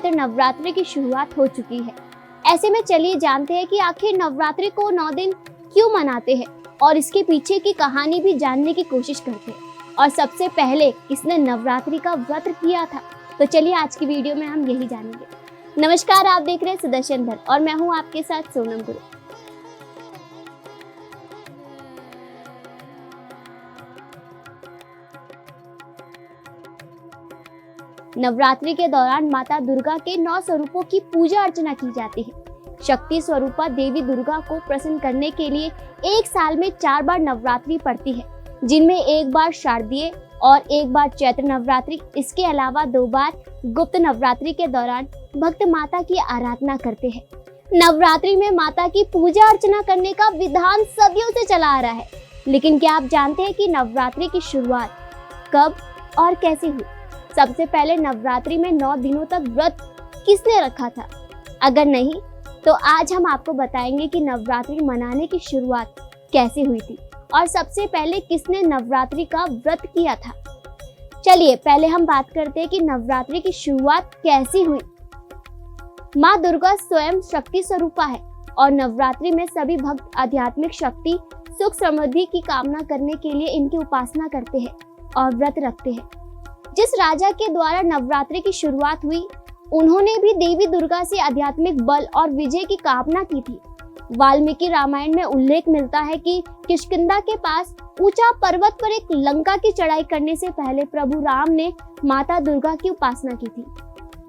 चैत्र नवरात्रि की शुरुआत हो चुकी है। ऐसे में चलिए जानते हैं कि आखिर नवरात्रि को 9 दिन क्यों मनाते हैं और इसके पीछे की कहानी भी जानने की कोशिश करते हैं। और सबसे पहले किसने नवरात्रि का व्रत किया था, तो चलिए आज की वीडियो में हम यही जानेंगे। नमस्कार, आप देख रहे हैं सुदर्शन धर और मैं हूँ आपके साथ सोनम गुरु। नवरात्रि के दौरान माता दुर्गा के 9 स्वरूपों की पूजा अर्चना की जाती है। शक्ति स्वरूपा देवी दुर्गा को प्रसन्न करने के लिए एक साल में 4 बार नवरात्रि पड़ती है, जिनमें एक बार शारदीय और एक बार चैत्र नवरात्रि। इसके अलावा 2 बार गुप्त नवरात्रि के दौरान भक्त माता की आराधना करते हैं। नवरात्रि में माता की पूजा अर्चना करने का विधान सदियों से चला आ रहा है, लेकिन क्या आप जानते हैं कि नवरात्रि की शुरुआत कब और कैसे हुई? सबसे पहले नवरात्रि में 9 दिनों तक व्रत किसने रखा था? अगर नहीं तो आज हम आपको बताएंगे कि नवरात्रि मनाने की शुरुआत कैसे हुई थी और सबसे पहले किसने नवरात्रि का व्रत किया था। चलिए पहले हम बात करते हैं कि नवरात्रि की शुरुआत कैसी हुई। माँ दुर्गा स्वयं शक्ति स्वरूपा है और नवरात्रि में सभी भक्त आध्यात्मिक शक्ति, सुख समृद्धि की कामना करने के लिए इनकी उपासना करते हैं और व्रत रखते हैं। जिस राजा के द्वारा नवरात्रि की शुरुआत हुई, उन्होंने भी देवी दुर्गा से आध्यात्मिक बल और विजय की कामना की थी। वाल्मीकि रामायण में उल्लेख मिलता है कि किष्किंधा के पास ऊंचा पर्वत पर एक लंका की चढ़ाई करने से पहले प्रभु राम ने माता दुर्गा की उपासना की थी।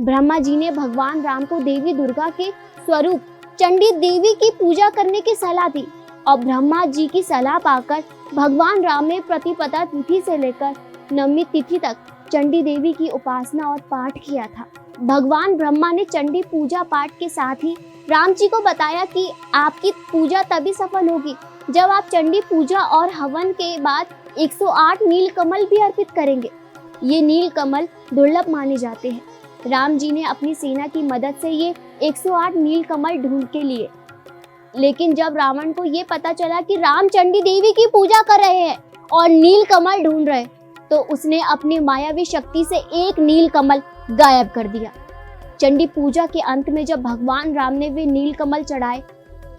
ब्रह्मा जी ने भगवान राम को देवी दुर्गा के स्वरूप चंडी देवी की पूजा करने की सलाह दी और ब्रह्मा जी की सलाह पाकर भगवान राम ने प्रतिपदा तिथि से लेकर नवमी तिथि तक चंडी देवी की उपासना और पाठ किया था। भगवान ब्रह्मा ने चंडी पूजा पाठ के साथ ही राम जी को बताया कि आपकी पूजा तभी सफल होगी जब आप चंडी पूजा और हवन के बाद 108 नील कमल भी अर्पित करेंगे। ये नील कमल दुर्लभ माने जाते हैं। राम जी ने अपनी सेना की मदद से ये 108 नील कमल ढूंढ के लिए, लेकिन जब रावण को ये पता चला कि राम चंडी देवी की पूजा कर रहे हैं और नील कमल ढूंढ रहे, तो उसने अपनी मायावी शक्ति से एक नील कमल गायब कर दिया। चंडी पूजा के अंत में जब भगवान राम ने वे नील कमल चढ़ाए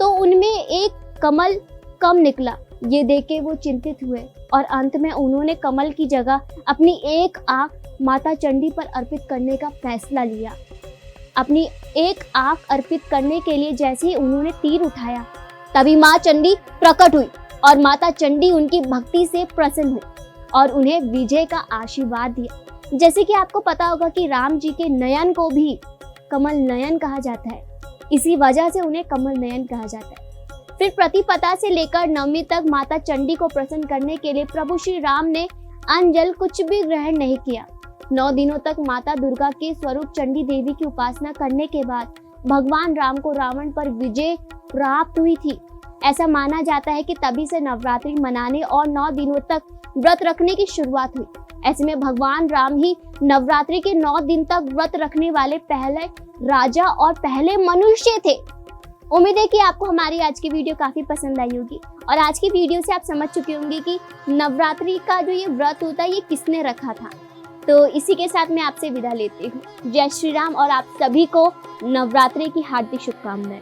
तो उनमें एक कमल कम निकला। ये देख के वो चिंतित हुए और अंत में उन्होंने कमल की जगह अपनी एक आंख माता चंडी पर अर्पित करने का फैसला लिया। अपनी एक आंख अर्पित करने के लिए जैसे ही उन्होंने तीर उठाया, तभी माँ चंडी प्रकट हुई और माता चंडी उनकी भक्ति से प्रसन्न हुई और उन्हें विजय का आशीर्वाद दिया। जैसे कि आपको पता होगा कि राम जी के नयन को भी कमल नयन कहा जाता है, इसी वजह से उन्हें कमल नयन कहा जाता है। फिर प्रतिपदा से लेकर नवमी तक माता चंडी को प्रसन्न करने के लिए प्रभु श्री राम ने अन्न जल कुछ भी ग्रहण नहीं किया। 9 दिनों तक माता दुर्गा के स्वरूप चंडी देवी की उपासना करने के बाद भगवान राम को रावण पर विजय प्राप्त हुई थी। ऐसा माना जाता है कि तभी से नवरात्रि मनाने और 9 दिनों तक व्रत रखने की शुरुआत हुई। ऐसे में भगवान राम ही नवरात्रि के 9 दिन तक व्रत रखने वाले पहले राजा और पहले मनुष्य थे। उम्मीद है कि आपको हमारी आज की वीडियो काफी पसंद आई होगी और आज की वीडियो से आप समझ चुके होंगे कि नवरात्रि का जो ये व्रत होता है ये किसने रखा था। तो इसी के साथ मैं आपसे विदा लेती हूँ। जय श्री राम और आप सभी को नवरात्रि की हार्दिक शुभकामनाएं।